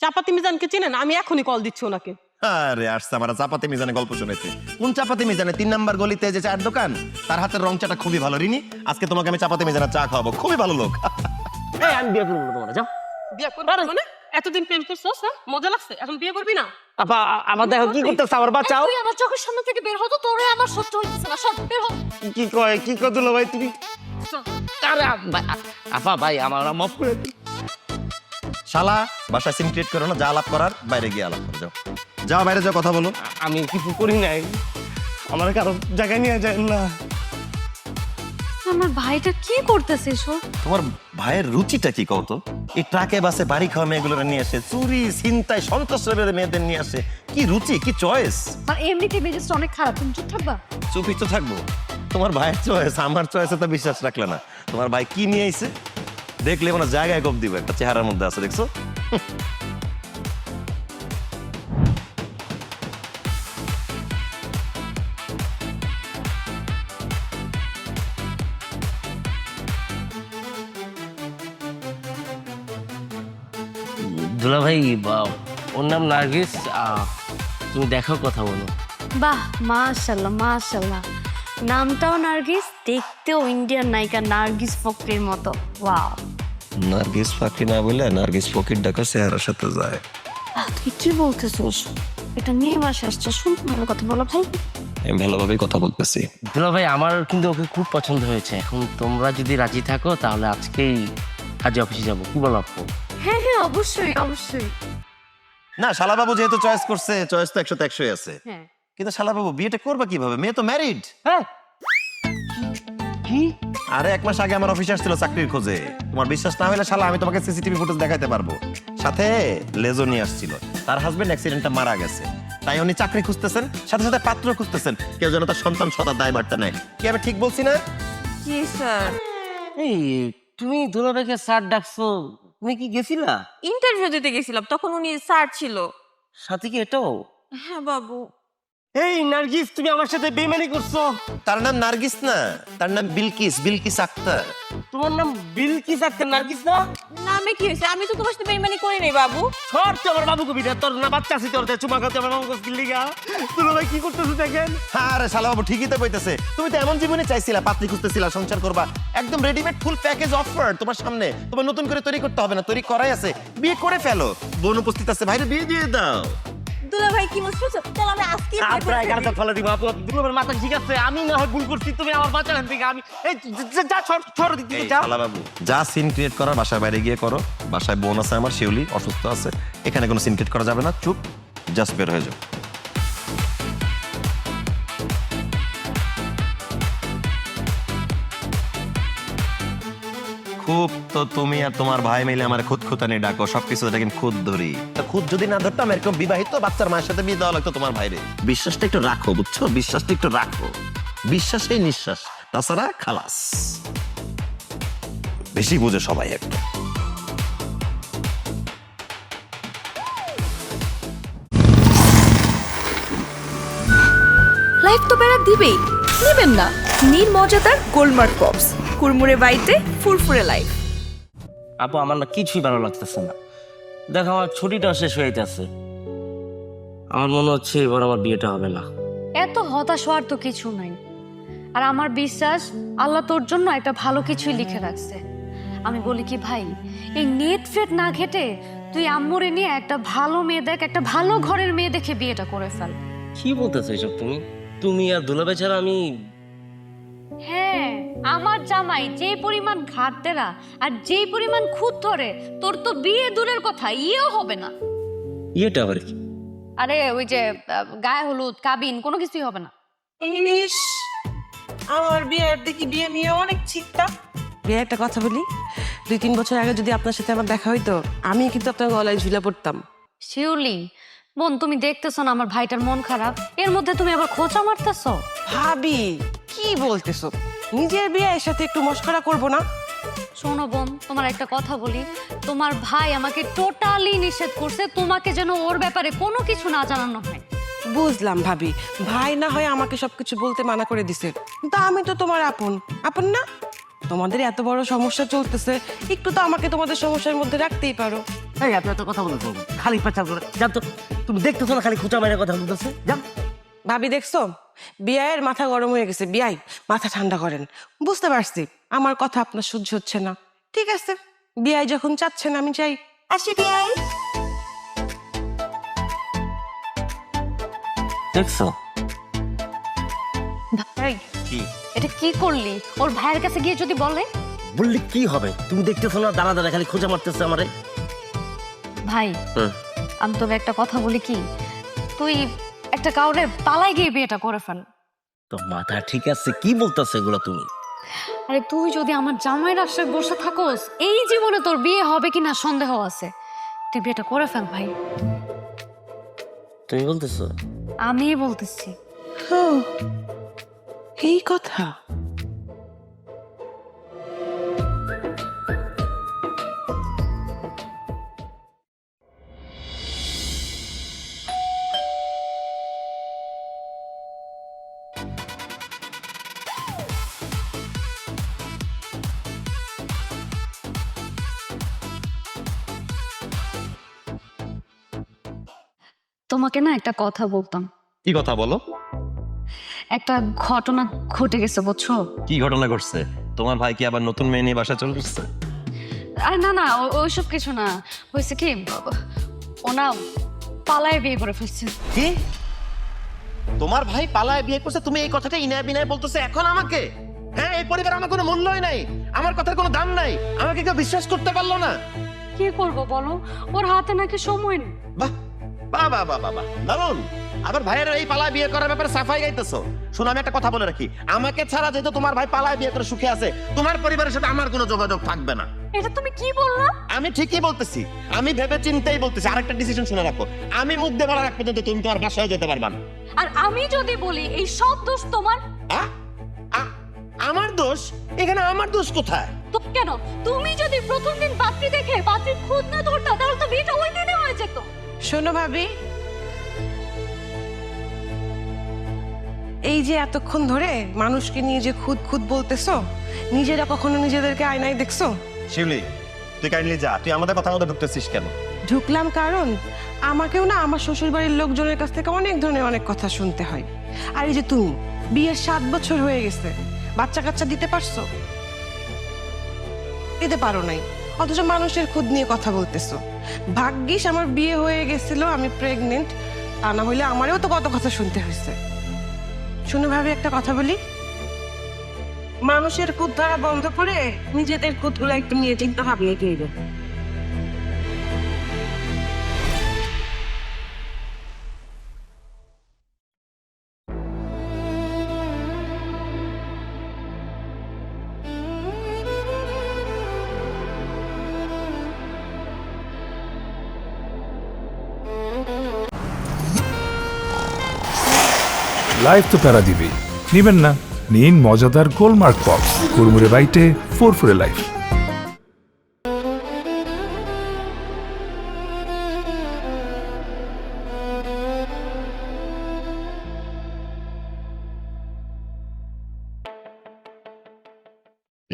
চাপাতি মিজানকে চেনেন? আমি এখনই কল দিচ্ছি ওনাকে। আরে আসছে আমার চাপাতি মিজানে গল্প শুনেছে। কোন চাপাতি মিজানে? 3 নাম্বার গলিতে যে চায়ের দোকান, তার হাতের রং চাটা খুবই ভালো। রিনি, আজকে তোমাকে আমি চাপাতি মিজানের চা খাওয়াবো, খুবই ভালো লোক। এই আমি বিয়ে করবো না, তোমরা যাও। বিয়ে করবি মানে? এতদিন প্রেম করছস, হ্যাঁ? মজা লাগছে, এখন বিয়ে করবি না? আপা আমার দেখো কি করতেছ, আমার বাঁচাও। তুই আমার চোখের সামনে থেকে বের হতো, তোরে আমার সহ্য হইতেছে না, সব বের হ। কি কয় দুলা ভাই তুমি? আরে আপা ভাই আমার মাফ করে দিন। শালা, বাসায় সিন ক্রিয়েট করো না, যা আলাপ করার বাইরে গিয়ে আলাপ করো। যাও যাও, বাইরে যাও, কথা বলো। আমি কিছু করি নাই, আমার কারো জায়গায় নিয়ে যায় না। আমার ভাইটা কি করতেছে সব? তোমার ভাইয়ের রুচিটা কি কও তো? এই ট্রাকে বাসে বাড়ি খাওয়া মেয়েগুলোরা নিয়ে আসে, চুরি ছিনতাই সন্ত্রাসের মেয়েদের নিয়ে আসে। কি রুচি, কি চয়েস! আর এমনিতে মেজাজটা অনেক খারাপ, তুমি চুপ থাকবা? চুপই তো থাকবো। তোমার ভাইয়ের চয়েস, আমার চয়েসে তো বিশ্বাস রাখলে না। তোমার ভাই কি নিয়ে আইছে দেখলে মানে জায়গায় গপ দিব, একটা চেহারার মধ্যে আছে, দেখছো? দুলা ভাই ওর নাম নার্গিস, তুমি দেখো কথা বলো। বাহ, মাশাআল্লাহ মাশাআল্লাহ, নামটাও নার্গিস, দেখতেও ইন্ডিয়ান নায়িকা নার্গিস ফকরির মতো। ওয়াও, নার্গিস ফাঁকি না বলে নার্গিস ফকির ডাকা চেহারার সাথে যায়। তুই কি বলতেছিস? এটা নিয়ে মাসে আসছে, শুন ভালো কথা বলো ভাই। আমি ভালোভাবেই কথা বলতেছি। দুলা ভাই আমার কিন্তু ওকে খুব পছন্দ হয়েছে। এখন তোমরা যদি রাজি থাকো তাহলে আজকেই কাজে অফিসে যাবো, কি বলো আপু? হ্যাঁ হ্যাঁ, অবশ্যই অবশ্যই। না, শালাবাবু যেহেতু চয়েস করছে, চয়েস তো 100 তে 100 আছে। হ্যাঁ, কিন্তু শালাবাবু বিয়েটা করবা কিভাবে? মেয়ে তো ম্যারিড। হ্যাঁ, কি? আরে 1 মাস আগে আমার অফিসে আসছিল চাকরির খোঁজে। তোমার বিশ্বাস না হলে শালা আমি তোমাকে সিসিটিভি ফুটেজ দেখাইতে পারবো। সাথে লেজো নিয়ে আসছিল। তার হাজবেন্ড অ্যাক্সিডেন্টে মারা গেছে, তাই উনি চাকরি খুঁজতেছেন, সাথে সাথে পাত্র খুঁজতেছেন। কেউ যেন তার সন্তান সদা দায়ভারটা নেয়। কি আমি ঠিক বলছি না? জি স্যার। এই তুমি দুলাভাইকে স্যার ডাকছো, তুমি কি গেছিলা? ইন্টারভিউ দিতে গেছিলাম, তখন উনি স্যার ছিল। সাথে কি এটাও? হ্যাঁ বাবু। এই নার্গিস, তুমি আমার সাথে বেইমানি করছো। তার নাম নার্গিস না, তার নাম বিলকিস, বিলকিস আক্তার। তোমার নাম বিলকিস আক্তার, নার্গিস না? নামে কি হয়েছে? আমি তো তোমার সাথে বেইমানি করি নাই বাবু। সর তো আমার বাবু কবিটা, তোর না বাচ্চা আছে তোর চুমা খাতে আমার বাবু কিল্লিগা। দুলাভাই কি করতেছো দেখেন? আরে শালা বাবু ঠিকই তো কইতেছে। তুমি তো এমন জীবনে চাইছিলা, পাত্রী খুঁজতেছিলা, সংসার করবা, একদম রেডিমেড ফুল প্যাকেজ অফার তোমার সামনে। তোমার নতুন করে তৈরি করতে হবে না, তৈরি করাই আছে। বিয়ে করে ফেলো, বোন উপস্থিত আছে, ভাইরে বিয়ে দিয়ে দাও। দুলা ভাই কি বলছো? চল আমরা আজকে আপনারা গানটা ফলো দিব। আপু দুলাভাইয়ের মাথা ঠিক আছে, আমি না হয় ভুল করছি, তুমি আমার বাচ্চার থেকে আমি এই যা ছড় দিতে এই যা। শালা বাবু, যা সিন ক্রিয়েট করার বাসায় বাইরে গিয়ে করো। বাসায় বোন আছে আমার, শিউলি অসুস্থ আছে, এখানে কোনো সিন ক্রিয়েট করা যাবে না। চুপ, জাস্ট বের হয়ে যাও। খুব তো তুমি আর তোমার ভাই মিলে আমার খুদ খুতানি ডাকো, সবকিছু এটা কিন্তু খুদ ধরি। তা খুদ যদি না ধরতাম এরকম বিবাহিত বাচ্চার মায়ের সাথে বিয়ে দেওয়া লাগতো তোমার ভাইরে। বিশ্বাসটা একটু রাখো, বুঝছো? বিশ্বাসটা একটু রাখো, বিশ্বাসেই নিঃশ্বাস, তাছাড়া খালাস। বেশি বুঝে সবাই একটা। লাইফ তো প্যারা দিবেই, নেবেন না? নীল মজাদার গোলমার্ক পপস, কুরমুরে বাইটে ফুরফুরে লাইফ। আপু আমার না কিছুই ভালো লাগতেছে না। দেখো আমার ছুটিটা শেষ হয়ে যাচ্ছে, আমার মনে হচ্ছে এবার আমার বিয়েটা হবে না। এত হতাশ হওয়ার তো কিছু নাই। আর আমার বিশ্বাস আল্লাহ তোর জন্য একটা ভালো কিছুই লিখে রাখছে। আমি বলি কি ভাই, এই নেট ফেট না ঘেটে তুই আম্মুরে নিয়ে একটা ভালো মেয়ে দেখ, একটা ভালো ঘরের মেয়ে দেখে বিয়েটা করে ফেল। কি বলতেছো এসব তুমি? তুমি আর দুলাভাই ছাড়া আমি... হ্যাঁ, আমার জামাই যে পরিমাণ ঘাটতেরা আর যেই পরিমাণ খুদ ধরে, তোর তো বিয়ে দূরের কথা, ইয়েও হবে না। ইয়েটা আবার কি? আরে ওই যে গায়ে হলুদ কাবিন কোনো কিছুই হবে না। ইংলিশ আমার বিয়ের দেখি বিয়ে নিয়ে অনেক চিন্তা। বিয়ে একটা কথা বলি, 2-3 বছর আগে যদি আপনার সাথে আমার দেখা হইতো, আমি কিন্তু আপনার গলায় ঝুলে পড়তাম। শিউলি বোন, তুমি দেখতেছো না আমার ভাইটার মন খারাপ, এর মধ্যে তুমি আবার খোঁচা মারতেছো। ভাবি কি বলতেছো? নিজের বিয়ের সাথে একটু মস্করা করব না? শোনো বোন, তোমার একটা কথা বলি, তোমার ভাই আমাকে টোটালি নিষেধ করছে তোমাকে যেন ওর ব্যাপারে কোনো কিছু না জানানো হয়। বুঝলাম ভাবি, ভাই না হয় আমাকে সবকিছু বলতে মানা করে দিছে, কিন্তু আমি তো তোমার আপন আপন না? তোমাদের এত বড় সমস্যা চলতেছে, একটু তো আমাকে তোমাদের সমস্যার মধ্যে রাখতেই পারো। এই আপনি এত কথা বলতে খালি পাচার করে যান তো। তুমি দেখতেছো না খালি খুঁচা মাইরা কথা বলতেছে? যান। ভাবি দেখছো, বিয়ের মাথা গরম হয়ে গেছে। বিয়াই মাথা ঠান্ডা করেন। বুঝতে পারছি আমার কথা আপনার সহ্য হচ্ছে না, ঠিক আছে? বিয়াই যখন চাচ্ছেন আমি চাই, আসি বিয়াই। দেখছো ভাই কি এটা কি করলি? ওর ভাইয়ের কাছে গিয়ে যদি বলে? বললি কি হবে? তুমি দেখতেছো না দাঁড়া দাঁড়া খালি খোঁজা মারতেছে আমারে। ভাই আমি তোকে একটা কথা বলি কি, তুই একটা কাউরে পালাই গিয়ে বিয়েটা করে ফেল। তো মাথা ঠিক আছে? কি বলতেছে এগুলো তুমি? আরে তুই যদি আমার জামাইয়ের আশায় বসে থাকোস, এই জীবনে তোর বিয়ে হবে কিনা সন্দেহ আছে। তুই বিয়েটা করে ফেল ভাই। তুমি বলতেছো? আমি বলতেছি। এই কথা? তোমাকে না একটা কথা বলতাম। কি কথা বলো? একটা ঘটনা ঘটে গেছে বুঝছো? কি ঘটনা ঘটছে? তোমার ভাই কি আবার নতুন মেয়ে নিয়ে বাসা চলে এসেছে? আর না না, ওইসব কিছু না। হয়েছে কি, ওনা পালায় বিয়ে করে ফেলছে। কি? তোমার ভাই পালায় বিয়ে করছে? তুমি এই কথাটা ইনায় বিনায় বলতেছো এখন আমাকে? হ্যাঁ, এই পরিবার আমার কোনো মূল্যই নাই, আমার কথার কোনো দাম নাই, আমাকে কেউ বিশ্বাস করতে পারলো না। কি করব বলো, ওর হাতে নাকি সময় নেই। বাহ বাহ বাহ বাহ বাহ, দারুণ। আবার ভাইয়ের এই পালায় বিয়ে করার ব্যাপারে সাফাই গাইতেছো। শোনো, আমি একটা কথা বলে রাখি, আমাকে ছাড়া যেহেতু তোমার ভাই পালায় বিয়ে করে সুখে আছে, তোমার পরিবারের সাথে আমার কোনো যোগাযোগ থাকবে না। এটা তুমি কি বললা? আমি ঠিকই বলতেছি, আমি ভেবে চিন্তেই বলতেছি। আরেকটা ডিসিশন শুনে রাখো, আমি মুখ দিয়ে বলার আগ পর্যন্ত তুমি তোমার বাসায় যেতে পারবা না। আর আমি যদি বলি এই সব দোষ তোমার, আমার দোষ? এখানে আমার দোষ কোথায়? তো কেন? তুমি যদি প্রথম দিন পাত্রী দেখে পাত্রীর খুদ না ধরতা তাহলে তো বিয়েটা ওই দিনে হয়ে যেত। শোনো ভাবি, এই যে এতক্ষণ ধরে মানুষকে নিয়ে যে খুদ খুদ বলতেছো, নিজেরা কখনো নিজেদেরকে আয়নায় দেখছো? শিউলি, তুই কাইন্ডলি যা, তুই আমাদের কথা মতো ঢুকতেছিস কেন? ঢুকলাম কারণ আমাকেও না আমার শ্বশুর বাড়ির লোকজনের কাছ থেকে অনেক ধরনের অনেক কথা শুনতে হয়। আর এই যে তুমি বিয়ের 7 বছর হয়ে গেছে, বাচ্চা কাচ্চা দিতে পারছো? দিতে পারো নাই, অথচ মানুষের খুদ নিয়ে কথা বলতেছো। ভাগ্যিস আমার বিয়ে হয়ে গেছিল, আমি প্রেগনেন্ট, তা না হইলে আমারও তো কত কথা শুনতে হয়েছে। শুনে ভাবি একটা কথা বলি, মানুষের খুদ ধরা বন্ধ করে নিজেদের খুদগুলো একটু নিয়ে চিন্তা ভাবনা করবে। লাইফ তো প্যারা দিবেই, নিবেন না? নিন মজাদার গোলমার্ক পপস, কুড়মুড়ে বাইটে ফুরফুরে লাইফ।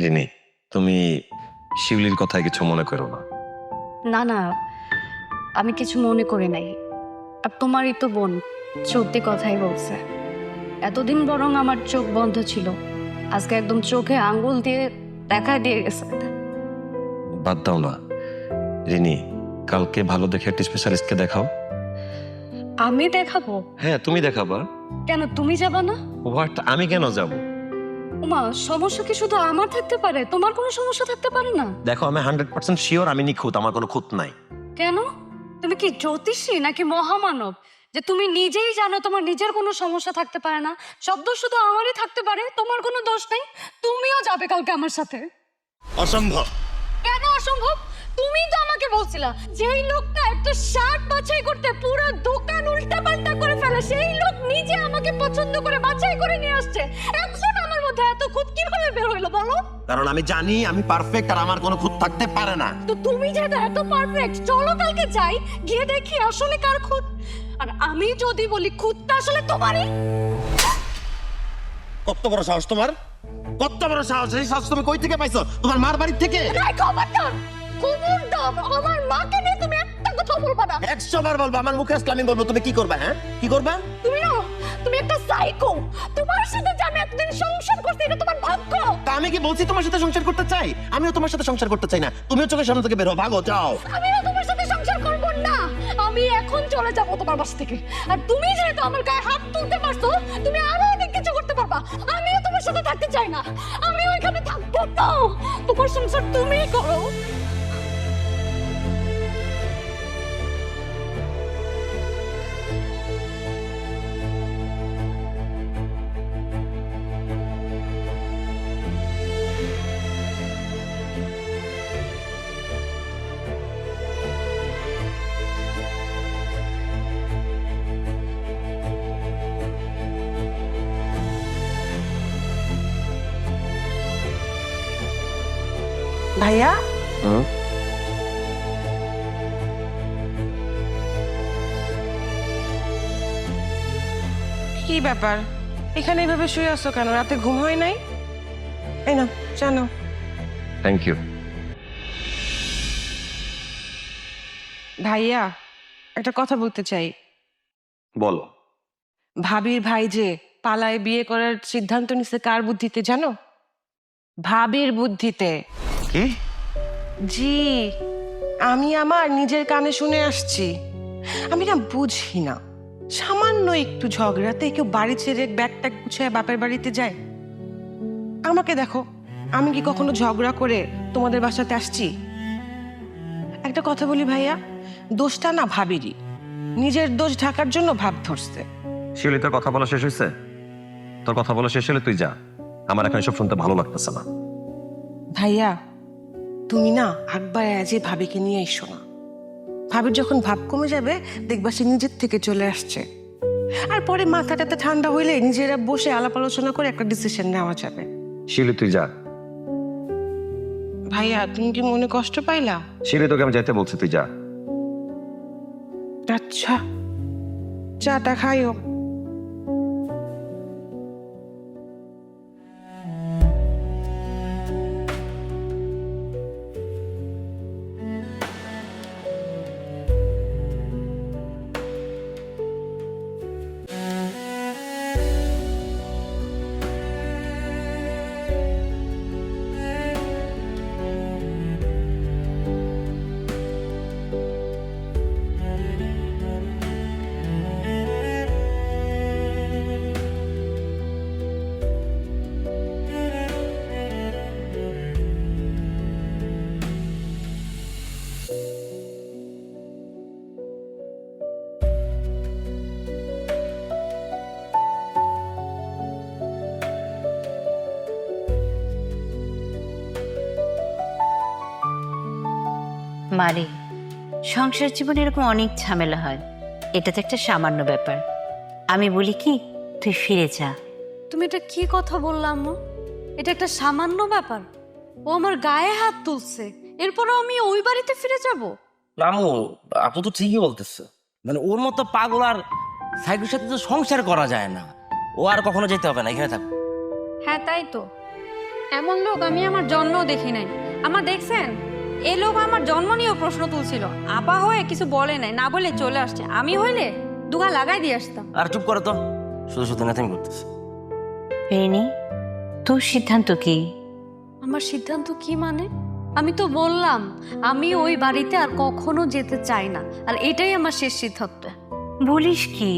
লিনি, তুমি শিউলির কথায় কিছু মনে করো না। না না, আমি কিছু মনে করি নাই। আর তোমারই তো বোন সত্যি কথাই বলছে। এতদিন বরং আমার চোখ বন্ধ ছিল, আজকে একদম চোখে আঙ্গুল দিয়ে দেখা দিয়ে গেছে। বাদ দাও না রিনি, কালকে ভালো দেখে একটা স্পেশালিস্টকে দেখাও। আমি দেখাবো? হ্যাঁ, তুমি দেখাবা। কেন তুমি যাবা না? হোয়াট? আমি কেন যাব? ওমা, সমস্যা কি শুধু আমার থাকতে পারে? তোমার কোনো সমস্যা থাকতে পারে না? দেখো, আমি 100% শিওর আমি নিখুঁত, আমার কোনো খুঁত নাই। কেন? তুমি কি জ্যোতিষী নাকি মহামানব যে তুমি নিজেই জানো তোমার নিজের কোনো সমস্যা থাকতে পারে না? সব দোষ শুধু আমারই থাকতে পারে, তোমার কোনো দোষ নেই। তুমিও যাবে কালকে আমার সাথে। অসম্ভব। কেন অসম্ভব? তুমি তো আমাকে বলছিলা যেই লোকটা একটা শার্ট বাছাই করতে পুরো দোকান উল্টাপাল্টা করে ফেলে, সেই লোক নিজে আমাকে পছন্দ করে বাছাই করে নিয়ে আসছে। এখন আমার মধ্যে এত খুঁত কিভাবে বের হইলো বলো? কারণ আমি জানি আমি পারফেক্ট আর আমার কোনো খুঁত থাকতে পারে না। তো তুমি যেহেতু এত পারফেক্ট, চলো কালকে যাই, গিয়ে দেখি আসলে কার খুঁত। আর আমি যদি বলি খুঁতটা আসলে তোমারই। কত বড় সাহস তোমার! কত বড় সাহস! এই সাহস তুমি কই থেকে পাইছো? তোমার মার বাড়ি থেকে? খবরদার, খবরদার, আমার মাকে নিয়ে তুমি একটা কথা বলবা না। 100 বার বলবো, আমার মুখে আসলে আমি বলবো। তুমি কি করবা? হ্যাঁ, কি করবা? তুমি না, তুমি একটা সাইকো। তোমার সাথে যে আমি এতদিন সংসার করছি এটা তোমার ভাগ্য। তা আমি কি বলছি তোমার সাথে সংসার করতে চাই? আমিও তোমার সাথে সংসার করতে চাই না। তুমিও চোখের সামনে থেকে বের হও, ভাগো, যাও। আমিও তোমার সাথে সংসার করব না। আমি এখন চলে যাব তোমার বাসা থেকে। আর তুমি যেহেতু আমার গায়ে হাত তুলতে পারছো, তুমি আরো অনেক কিছু করতে পারবা। আমিও তোমার সাথে থাকতে চাই না। আমি ওইখানে থাকবো না। তোমার সংসার তুমিই করো। ভাইয়া, কি ব্যাপার? এখানে এভাবে শুয়ে আছো কেন? রাতে ঘুম হয় নাই? এই না, জানো। Thank you. ভাইয়া, একটা কথা বলতে চাই। বলো। ভাবির ভাই যে পালায় বিয়ে করার সিদ্ধান্ত নিছে কার বুদ্ধিতে জানো? ভাবির বুদ্ধিতে। কি? জি, আমি আমার নিজের কানে শুনে আসছি। আমি না বুঝি না, সামান্য একটু ঝগড়াতে কেউ বাড়ি ছেড়ে ব্যাগ ট্যাগ গুছিয়ে বাপের বাড়িতে যায়? আমাকে দেখো, আমি কি কখনো ঝগড়া করে তোমাদের বাসাতে আসছি? একটা কথা বলি ভাইয়া, দোষটা না ভাবিরই, নিজের দোষ ঢাকার জন্য ভাব ধরছে। শিউলি, তোর কথা বলা শেষ হয়েছে? তোর কথা বলা শেষ হলে তুই যা, আমার এখন এসব শুনতে ভালো লাগতেছে না। ভাইয়া তুমি না একবার আজই ভাবিকে নিয়ে এসো না। ভাবির যখন ভাব কমে যাবে দেখবা সে নিজের থেকে চলে আসছে। আর পরে মাথাটাতে ঠান্ডা হইলে নিজেরা বসে আলাপ আলোচনা করে একটা ডিসিশন নেওয়া যাবে। শিলি তুই যা। ভাইয়া তুমি কি মনে কষ্ট পাইলা? শিলি তোকে আমি যাইতে বলছি, তুই যা। আচ্ছা চাটা খাইও। মারে, সংসার জীবনে এরকম অনেক ঝামেলা হয়, এটা তো একটা সামান্য ব্যাপার। আমি বলি কি, তুই ফিরে যা। তুমি এটা কি কথা বললাম আম্মু? এটা একটা সামান্য ব্যাপার? ও আমার গায়ে হাত তুলছে, এরপরও আমি ওই বাড়িতে ফিরে যাব? রামু, আপু তো ঠিকই বলতেছে। মানে ওর মতো পাগল আর সাইকের সাথে তো সংসার করা যায় না। ও আর কখনো যেতে হবে না, এখানে থাকো। হ্যাঁ তাই তো, এমন লোক আমি আমার জন্মও দেখি নাই। আমার দেখছেন, এই লোক আমার জন্ম নিয়েও প্রশ্ন তুলছিল, আপা হয়ে কিছু বলে নাই, না বলে চলে আসছে। আমি হইলে দুগা লাগাই দিয়ে আসতাম। আর চুপ করো তো, শুধু শুধু নেতামি করতেছে। রেনি, তোর সিদ্ধান্ত কি? আমার সিদ্ধান্ত কি মানে? আমি তো বললাম আমি ওই বাড়িতে আর কখনো যেতে চাই না, আর এটাই আমার শেষ সিদ্ধান্ত। বলিস কি?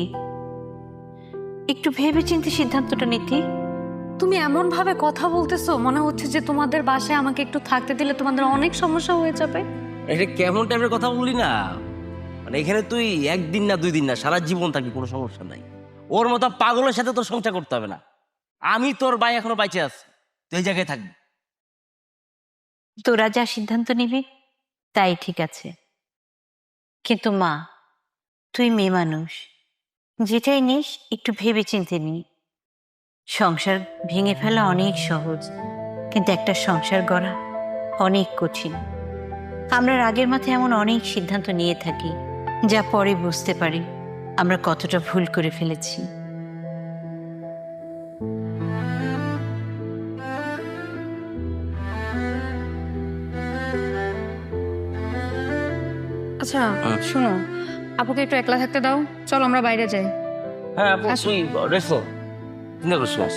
একটু ভেবেচিন্তে সিদ্ধান্তটা নিতি। তুমি এমন ভাবে কথা বলতেছো, মনে হচ্ছে যে তোমাদের বাসায় আমাকে একটু থাকতে দিলে তোমাদের অনেক সমস্যা হয়ে যাবে। এটা কেমন টাইপের কথা বললি না? মানে এখানে তুই একদিন না 2 দিন না, সারা জীবন থাকবি, কোনো সমস্যা নাই। ওর মতো পাগলের সাথে তোর সংসার করতে হবে না। আমি তোর ভাই এখনো বাইচে আছি, তুই এই জায়গায় থাকবি। তোরা যা সিদ্ধান্ত নিবি তাই ঠিক আছে, কিন্তু মা, তুই মেয়ে মানুষ, যেটাই নিস একটু ভেবে চিন্তে নি। সংসার ভেঙে ফেলা অনেক সহজ, কিন্তু একটা সংসার গড়া অনেক কঠিন। আমরা রাগের মাথায় এমন অনেক সিদ্ধান্ত নিয়ে থাকি, যা পরে বুঝতে পারি আমরা কতটা ভুল করে ফেলেছি। আচ্ছা শোনো, আপুকে একটু একলা থাকতে দাও, চলো আমরা বাইরে যাই। হ্যাঁ আপু, তুই রেখো, চিন্তা করছিস।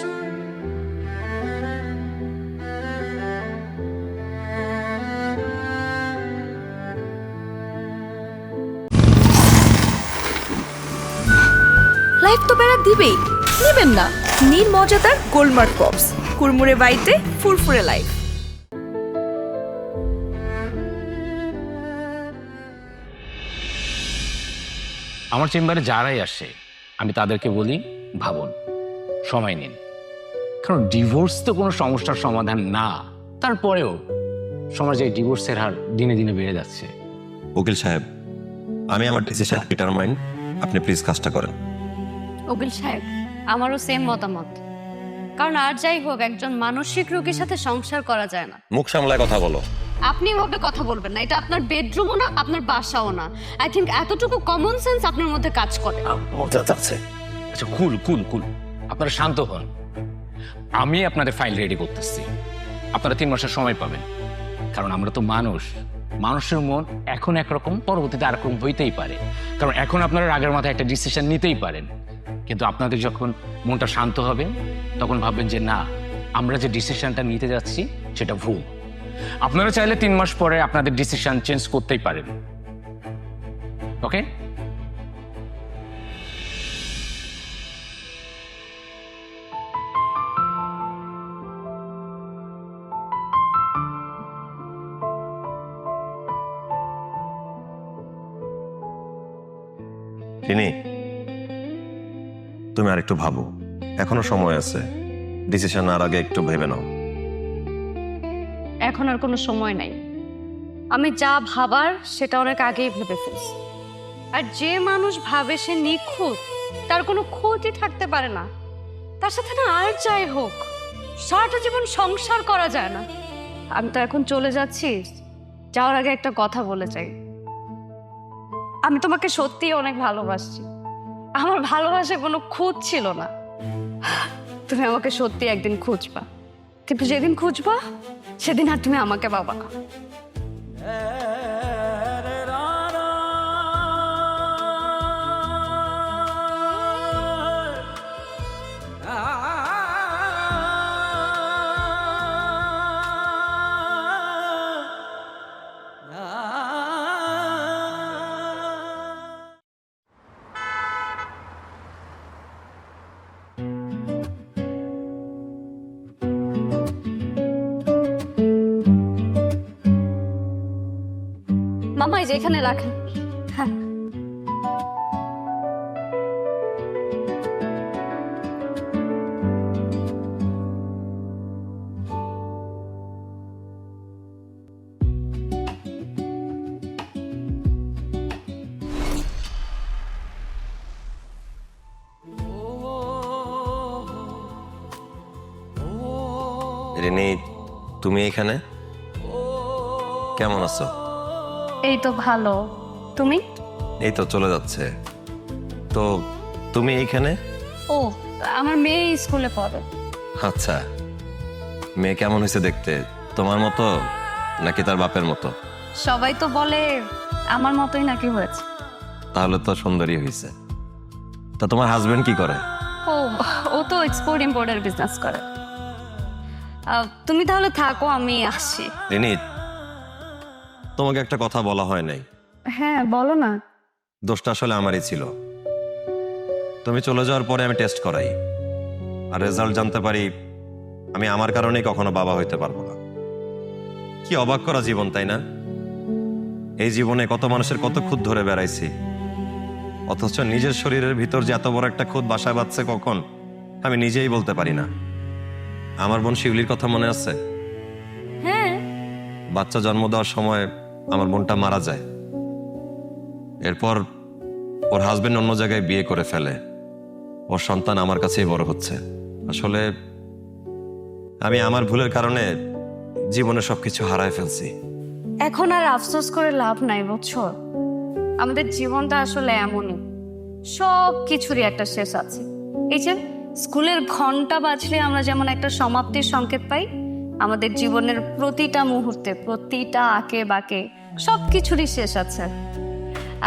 লাইফ তো বেড়া দিবেই, নেবেন না? নীর মজাদার গোলমার্ক পপস, কুড়মুড়ে বাইটে ফুরফুরে লাইফ। আমার চেম্বারে যারাই আসে আমি তাদেরকে বলি ভাবুন, সময় নিন, কারণ ডিভোর্স তো কোনো সমস্যার সমাধান না। তারপরেও সমাজে ডিভোর্সের হার দিনে দিনে বেড়ে যাচ্ছে। উকিল সাহেব, আমি আমার ডিসিশন ডিটারমাইন, আপনি প্লিজ কাজটা করেন। উকিল সাহেব, আমারও সেম মতামত। কারণ আর যাই হোক, একজন মানসিক রোগীর সাথে সংসার করা যায় না। মুখ সামলায় কথা বলো। আপনি এভাবে কথা বলবেন না, এটা আপনার বেডরুমও না, আপনার বাসাও না। আই থিঙ্ক এতটুকু কমন সেন্স আপনার মধ্যে কাজ করে। আচ্ছা কুল কুল কুল, আপনারা শান্ত হন। আমি আপনাদের ফাইল রেডি করতেছি, আপনারা 3 মাসের সময় পাবেন। কারণ আমরা তো মানুষ, মানুষের মন এখন একরকম, পরবর্তীতে আরেকরকম হইতেই পারে। কারণ এখন আপনারা রাগের মাথায় একটা ডিসিশন নিতেই পারেন, কিন্তু আপনাদের যখন মনটা শান্ত হবে তখন ভাববেন যে না, আমরা যে ডিসিশনটা নিতে যাচ্ছি সেটা ভুল। আপনারা চাইলে 3 মাস পরে আপনাদের ডিসিশন চেঞ্জ করতেই পারেন। ওকে? চিনি, তুমি আর একটু ভাবো, এখনো সময় আছে, ডিসিশন আর আগে একটু ভেবে নাও। এখন আর কোনো সময় নাই। আমি যা ভাবার সেটা অনেক আগেই ভেবে ফেলছি। আর যে মানুষ ভাবে সে নিখুঁত, তার কোনো ক্ষতি থাকতে পারে না। তার সাথে না আর যাই হোক, সারাটা জীবন সংসার করা যায় না। আমি তো এখন চলে যাচ্ছি, যাওয়ার আগে একটা কথা বলে যাই। আমি তোমাকে সত্যিই অনেক ভালোবাসছি। আমার ভালোবাসায় কোনো খুঁত ছিল না। তুমি আমাকে সত্যি একদিন খুঁজবা, কিন্তু যেদিন খুঁজবা সেদিন আর তুমি আমাকে পাবা না। মামা এই যে এখানে রাখেন। হ্যাঁ রিনি, তুমি এখানে কেমন আছো? এই তো ভালো। তুমি? এই তো চলে যাচ্ছে। তো তুমি এইখানে? ও, আমার মেয়ে স্কুলে পড়ে। আচ্ছা, মেয়ে কেমন হয়েছে দেখতে? তোমার মতো নাকি তার বাপের মতো? সবাই তো বলে আমার মতোই নাকি হয়েছে। তাহলে তো সুন্দরী হয়েছে। তা তোমার হাজবেন্ড কি করে? ও, ও তো এক্সপোর্ট ইম্পোর্টের বিজনেস করে। তুমি তাহলে থাকো, আমি আসি। রিনি, তোমাকে একটা কথা বলা হয় নাই। হ্যাঁ বলো না। দোষটা আসলে আমারই ছিল। তুমি চলে যাওয়ার পরে আমি টেস্ট করাই, আর রেজাল্ট জানতে পারি আমি আমার কারণেই কখনো বাবা হইতে পারবো না। কি অবাক করা জীবন, তাই না? এই জীবনে কত মানুষের কত খুঁত ধরে বেড়াইছি, অথচ নিজের শরীরের ভিতর যে এত বড় একটা খুঁত বাসায় বাঁধছে কখন আমি নিজেই বলতে পারি না। আমার বোন শিউলির কথা মনে আছে? হ্যাঁ। বাচ্চা জন্ম দেওয়ার সময় আমার বোনটা মারা যায়। এরপর ওর হাজবেন্ড অন্য জায়গায় বিয়ে করে ফেলে। ওর সন্তান আমার কাছেই বড় হচ্ছে। আসলে আমি আমার ভুলের কারণে জীবনে সবকিছু হারায় ফেলছি। এখন আর আফসোস করে লাভ নাই, বুঝছো? আমাদের জীবনটা আসলে এমনই, সব কিছুরই একটা শেষ আছে। এই যে স্কুলের ঘন্টা বাজলে আমরা যেমন একটা সমাপ্তির সংকেত পাই, আমাদের জীবনের প্রতিটা মুহূর্তে, প্রতিটা আঁকে বাঁকে সব কিছুরই শেষ আছে।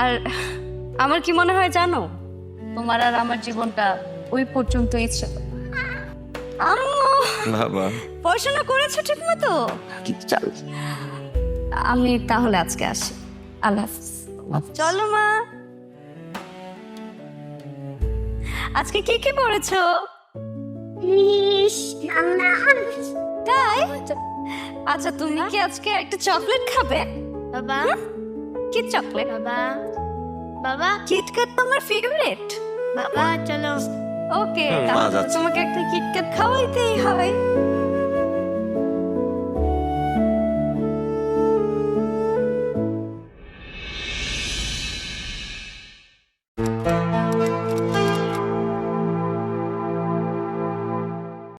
আর আমার কি মনে হয় জানো, তোমার আর আমার জীবনটা ওই পর্যন্তই ছিল। বাবা, পড়াশোনা করেছো ঠিক মতো? চল, আমি তাহলে আজকে আসি। আল্লাহ হাফিজ। চলো মা। আজকে কি কি পড়েছো? তাই? আচ্ছা, তুমি কি আজকে একটা চকলেট খাবে? বাবা, কি চকলেট? বাবা, বাবা কিটক্যাট তোমার ফেভারিট? বাবা চলো। ওকে, তাহলে তোমাকে একটা কিটক্যাট খাওয়াইতেই হবে।